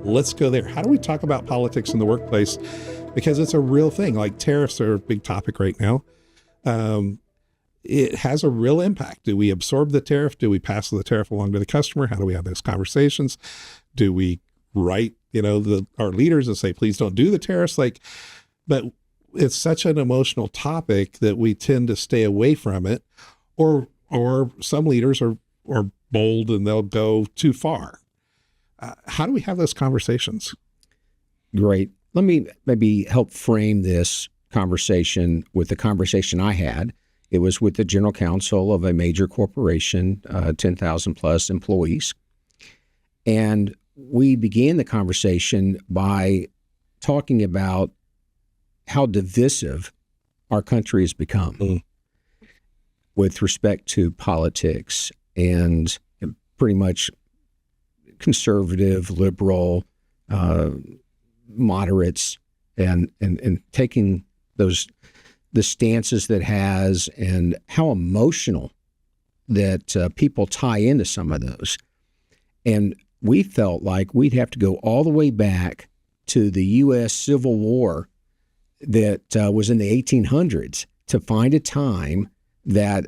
let's go there. How do we talk about politics in the workplace? Because it's a real thing. Like tariffs are a big topic right now. It has a real impact. Do we absorb the tariff? Do we pass the tariff along to the customer? How do we have those conversations? Do we write, our leaders and say, please don't do the tariffs? But it's such an emotional topic that we tend to stay away from it, or some leaders are bold and they'll go too far. How do we have those conversations? Great. Let me maybe help frame this conversation with the conversation I had. It was with the general counsel of a major corporation, 10,000 plus employees. And we began the conversation by talking about how divisive our country has become with respect to politics and pretty much conservative, liberal, moderates, and taking the stances that has, and how emotional that people tie into some of those. And we felt like we'd have to go all the way back to the U.S. Civil War that was in the 1800s to find a time that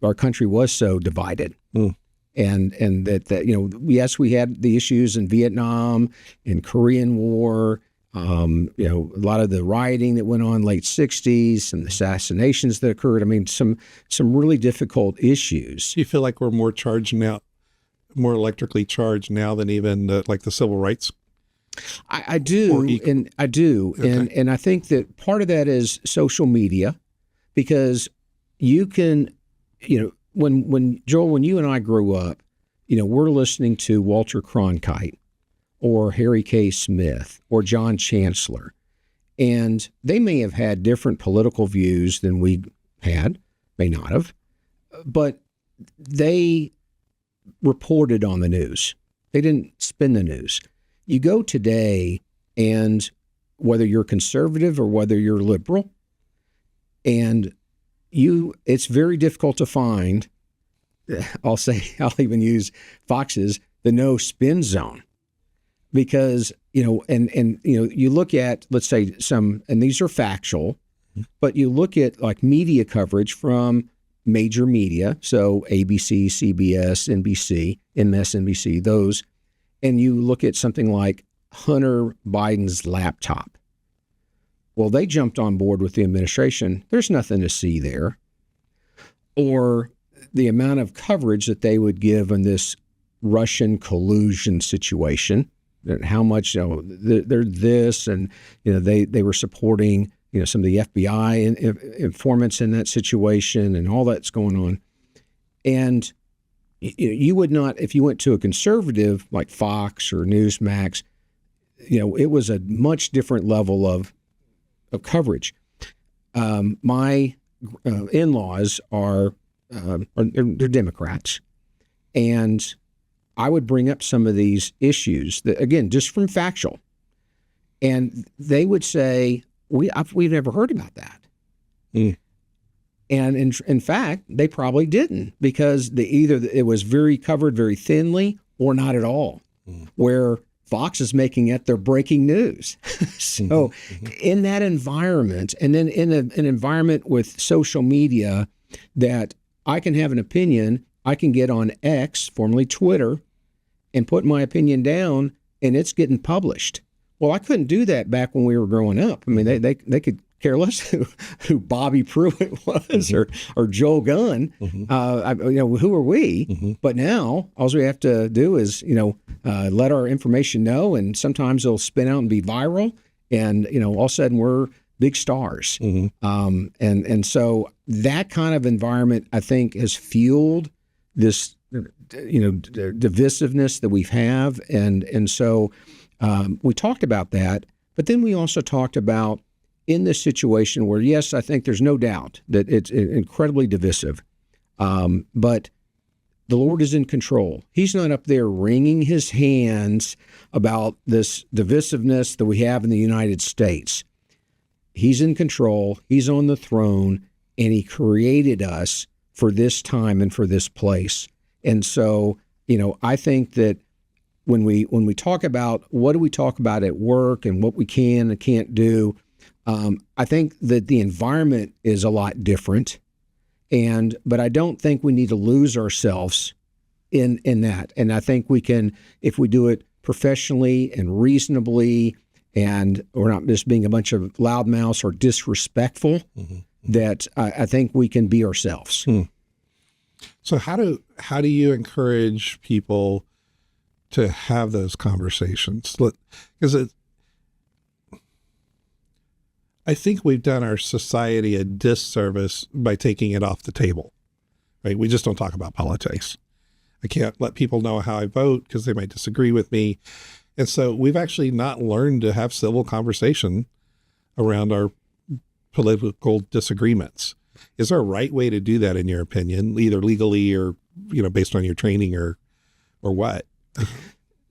our country was so divided. And that yes, we had the issues in Vietnam, in Korean War, a lot of the rioting that went on late 60s, some assassinations that occurred. I mean, some really difficult issues. Do you feel like we're more charged now, more electrically charged now than even like the civil rights? I do. Okay. And I think that part of that is social media, because you can, when Joel, when you and I grew up, we're listening to Walter Cronkite or Harry K. Smith or John Chancellor, and they may have had different political views than we had, may not have, but they reported on the news. They didn't spin the news. You go today, and whether you're conservative or whether you're liberal, and it's very difficult to find, I'll even use Fox's, the no spin zone, because, you look at, let's say and these are factual, but you look at like media coverage from major media, so ABC, CBS, NBC, MSNBC, those, and you look at something like Hunter Biden's laptop. Well, they jumped on board with the administration. There's nothing to see there. Or the amount of coverage that they would give on this Russian collusion situation, and how much they're this, and they were supporting some of the FBI informants in that situation, and all that's going on. And you would not, if you went to a conservative like Fox or Newsmax, it was a much different level of coverage. My in-laws are they're Democrats, and I would bring up some of these issues that, again, just from factual, and they would say, we've never heard about that. And in fact, they probably didn't, because either it was covered very thinly or not at all, where Fox is making it their breaking news. So in that environment, and then in an environment with social media, that I can have an opinion, I can get on X, formerly Twitter, and put my opinion down, and it's getting published. Well, I couldn't do that back when we were growing up. I mean, they could care less who Bobby Puitt was or Joel Gunn. Who are we? But now all we have to do is let our information know, and sometimes it'll spin out and be viral, and all of a sudden we're big stars. And so that kind of environment, I think, has fueled this divisiveness that we have, and so we talked about that, but then we also talked about, in this situation where, yes, I think there's no doubt that it's incredibly divisive, but the Lord is in control. He's not up there wringing his hands about this divisiveness that we have in the United States. He's in control. He's on the throne, and he created us for this time and for this place. And so, I think that when we talk about what do we talk about at work and what we can and can't do, I think that the environment is a lot different, but I don't think we need to lose ourselves in that. And I think we can, if we do it professionally and reasonably, and we're not just being a bunch of loudmouths or disrespectful, that I think we can be ourselves. So how do you encourage people to have those conversations? Because I think we've done our society a disservice by taking it off the table, right? We just don't talk about politics. I can't let people know how I vote because they might disagree with me. And so we've actually not learned to have civil conversation around our political disagreements. Is there a right way to do that, in your opinion, either legally or, based on your training or what?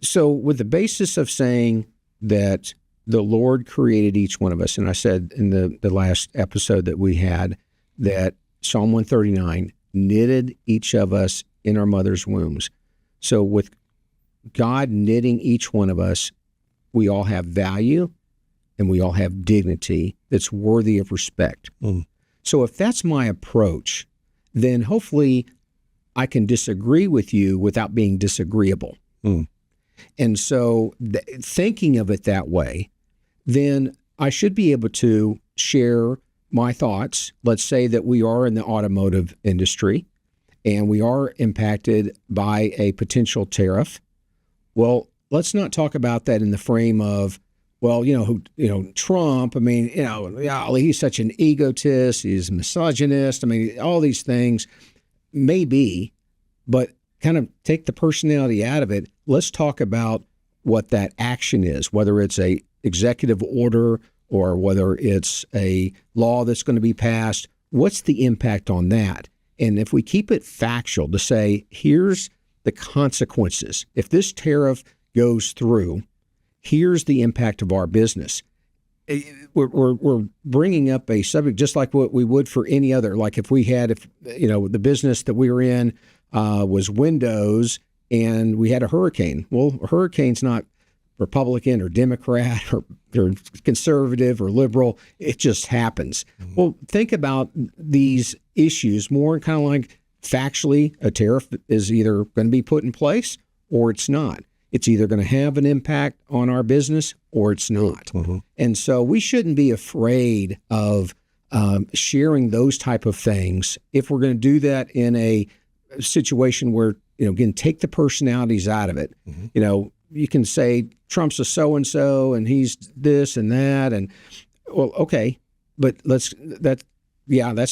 So with the basis of saying that the Lord created each one of us, and I said in the last episode that we had that Psalm 139 knitted each of us in our mother's wombs. So with God knitting each one of us, we all have value and we all have dignity that's worthy of respect. So if that's my approach, then hopefully I can disagree with you without being disagreeable. And so thinking of it that way, then I should be able to share my thoughts. Let's say that we are in the automotive industry and we are impacted by a potential tariff. Well, let's not talk about that in the frame of, well, Trump, I mean, he's such an egotist, he's a misogynist. I mean, all these things may be, but kind of take the personality out of it. Let's talk about what that action is, whether it's a executive order or whether it's a law that's going to be passed. What's the impact on that? And if we keep it factual to say, here's the consequences. If this tariff goes through, here's the impact of our business. We're bringing up a subject just like what we would for any other. Like if the business that we were in was windows and we had a hurricane. Well, a hurricane's not Republican or Democrat or conservative or liberal. It just happens. Well, think about these issues more kind of like factually. A tariff is either going to be put in place or it's not. It's either going to have an impact on our business or it's not. And so we shouldn't be afraid of sharing those type of things if we're going to do that in a situation where, again, take the personalities out of it. You can say Trump's a so-and-so and he's this and that. And well, okay, but that's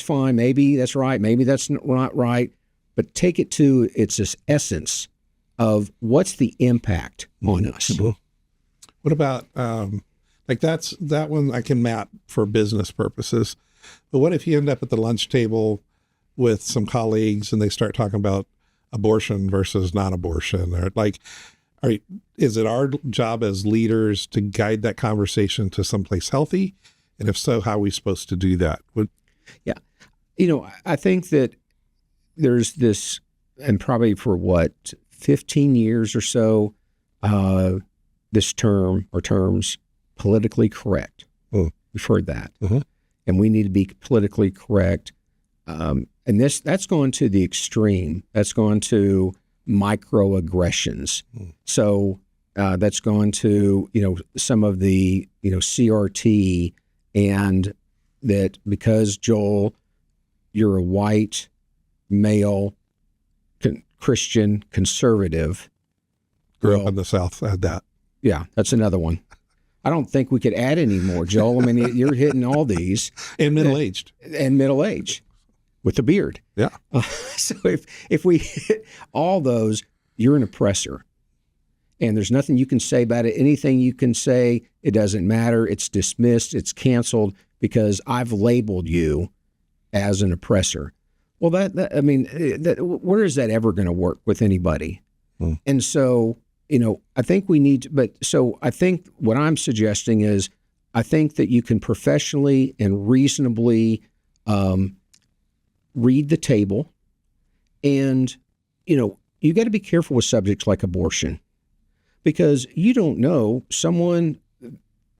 fine. Maybe that's right. Maybe that's not right. But take it to its essence of what's the impact on us. What about, that one I can map for business purposes. But what if you end up at the lunch table with some colleagues and they start talking about abortion versus non-abortion? Or is it our job as leaders to guide that conversation to someplace healthy? And if so, how are we supposed to do that? Yeah. I think that there's this, and probably for 15 years or so, this term or terms, politically correct. We've heard that. And we need to be politically correct. And that's gone to the extreme. That's gone to microaggressions. So that's gone to, some of the, CRT, and that because, Joel, you're a white, male, Christian conservative. Grew up in the South, I had that. Yeah, that's another one. I don't think we could add any more, Joel. I mean, you're hitting all these. And middle-aged. And middle-aged with a beard. Yeah. So if we hit all those, you're an oppressor. And there's nothing you can say about it. Anything you can say, it doesn't matter. It's dismissed. It's canceled because I've labeled you as an oppressor. Well, where is that ever going to work with anybody? And so, I think we need to, I think what I'm suggesting is, I think that you can professionally and reasonably read the table, and, you got to be careful with subjects like abortion, because you don't know, someone,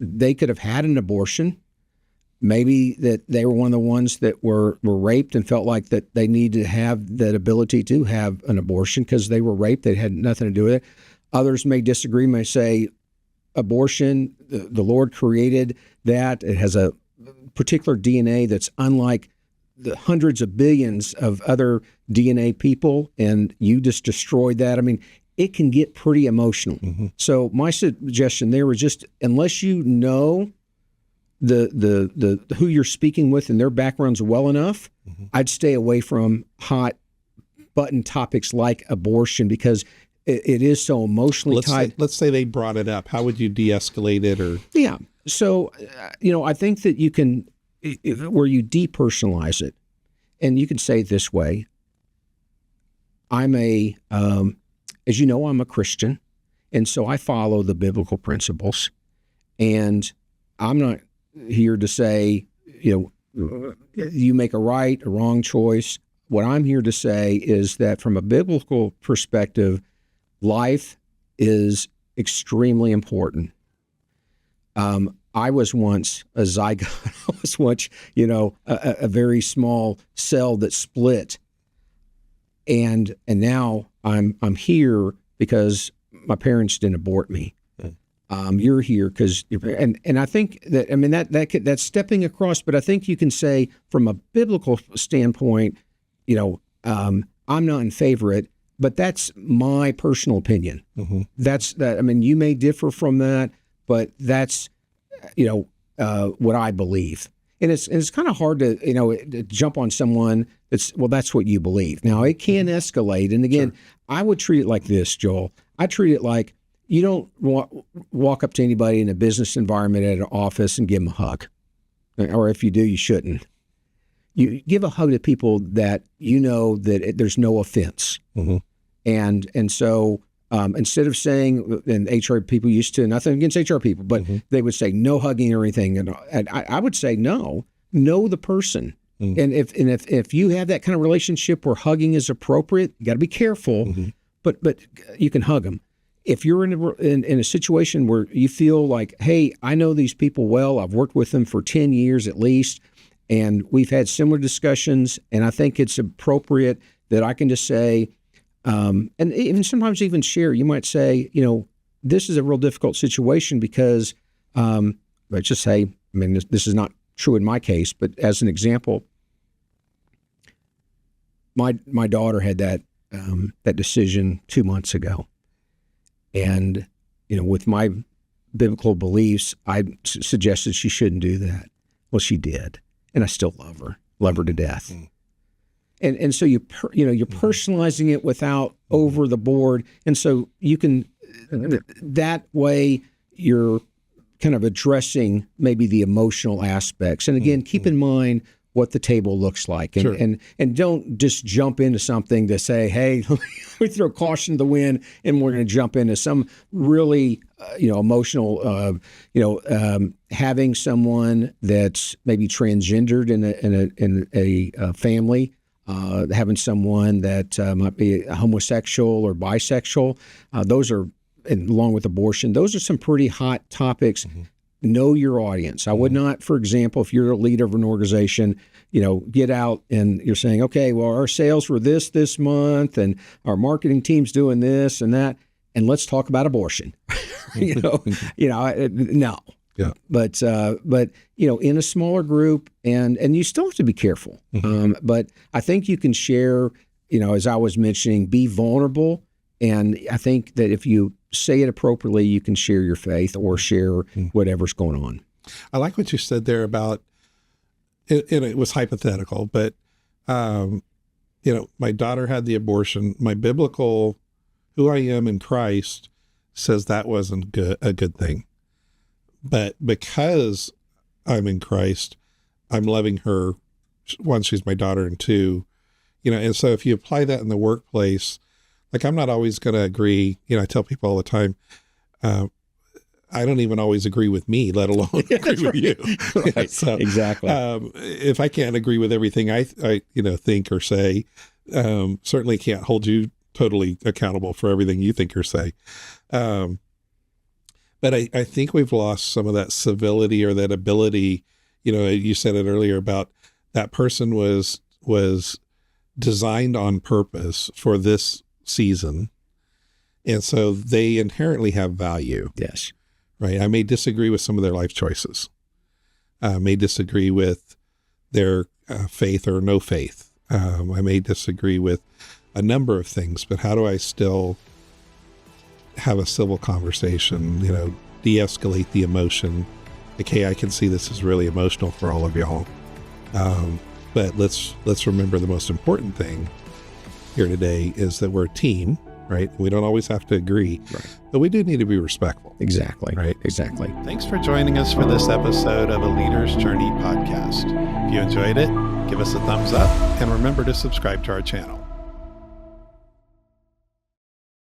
they could have had an abortion. Maybe that they were one of the ones that were raped and felt like that they needed to have that ability to have an abortion because they were raped. They had nothing to do with it. Others may disagree, may say abortion, the Lord created that. It has a particular DNA that's unlike the hundreds of billions of other DNA people, and you just destroyed that. I mean, it can get pretty emotional. Mm-hmm. So my suggestion there was just, unless you know the who you're speaking with and their backgrounds well enough, mm-hmm. I'd stay away from hot button topics like abortion because it is so emotionally tied. Let's say they brought it up. How would you de-escalate it? Or yeah, so I think that you can, where you depersonalize it, and you can say it this way: I'm as you know, I'm a Christian, and so I follow the biblical principles, and I'm not here to say, you make a right, a wrong choice. What I'm here to say is that from a biblical perspective, life is extremely important. I was once a zygote. I was once, a very small cell that split, and now I'm here because my parents didn't abort me. You're here because, and I think that that's stepping across. But I think you can say from a biblical standpoint, I'm not in favor of it, but that's my personal opinion. Mm-hmm. That's that. I mean, you may differ from that, but that's what I believe. And it's kind of hard to jump on someone that's what you believe. Now it can escalate, and again, sure. I would treat it like this, Joel. I treat it like you don't walk up to anybody in a business environment at an office and give them a hug, or if you do, you shouldn't. You give a hug to people that that there's no offense, mm-hmm. and so instead of saying, and HR people used to, nothing against HR people, but mm-hmm. they would say no hugging or anything, and I would say know the person, mm-hmm. and if you have that kind of relationship where hugging is appropriate, you got to be careful, mm-hmm. but you can hug them. If you're in a situation where you feel like, hey, I know these people well, I've worked with them for 10 years at least, and we've had similar discussions, and I think it's appropriate that I can just say, and even sometimes even share, you might say, this is a real difficult situation because, let's just say, this is not true in my case, but as an example, my daughter had that decision 2 months ago. And, with my biblical beliefs, I suggested she shouldn't do that. Well, she did. And I still love her to death. Mm. And so you're personalizing it without over the board. And so you can, that way you're kind of addressing maybe the emotional aspects. And again, keep in mind what the table looks like, and sure. and don't just jump into something to say, hey, we throw caution to the wind, and we're going to jump into some really emotional, having someone that's maybe transgendered in a family, having someone that might be homosexual or bisexual. Those are, and along with abortion, those are some pretty hot topics. Mm-hmm. Know your audience. I would not, for example, if you're a leader of an organization, get out and you're saying, okay, well, our sales were this month, and our marketing team's doing this and that, and let's talk about abortion. No. Yeah. But in a smaller group, and you still have to be careful. Mm-hmm. But I think you can share, as I was mentioning, be vulnerable. And I think that if you say it appropriately, you can share your faith or share whatever's going on. I like what you said there about, and it was hypothetical, but, my daughter had the abortion. My biblical, who I am in Christ, says that wasn't a good thing. But because I'm in Christ, I'm loving her. One, she's my daughter, and two, and so if you apply that in the workplace, like, I'm not always going to agree. I tell people all the time, I don't even always agree with me, let alone agree with you. Right. So, exactly. If I can't agree with everything I think or say, certainly can't hold you totally accountable for everything you think or say. But I think we've lost some of that civility or that ability. You said it earlier about that person was designed on purpose for this season. And so they inherently have value. Yes. Right. I may disagree with some of their life choices. I may disagree with their faith or no faith. I may disagree with a number of things, but how do I still have a civil conversation, de-escalate the emotion? Okay, I can see this is really emotional for all of y'all. But let's remember the most important thing here today is that we're a team, right? We don't always have to agree, right, but we do need to be respectful. Exactly. Right. Exactly. Thanks for joining us for this episode of A Leader's Journey podcast. If you enjoyed it, give us a thumbs up and remember to subscribe to our channel.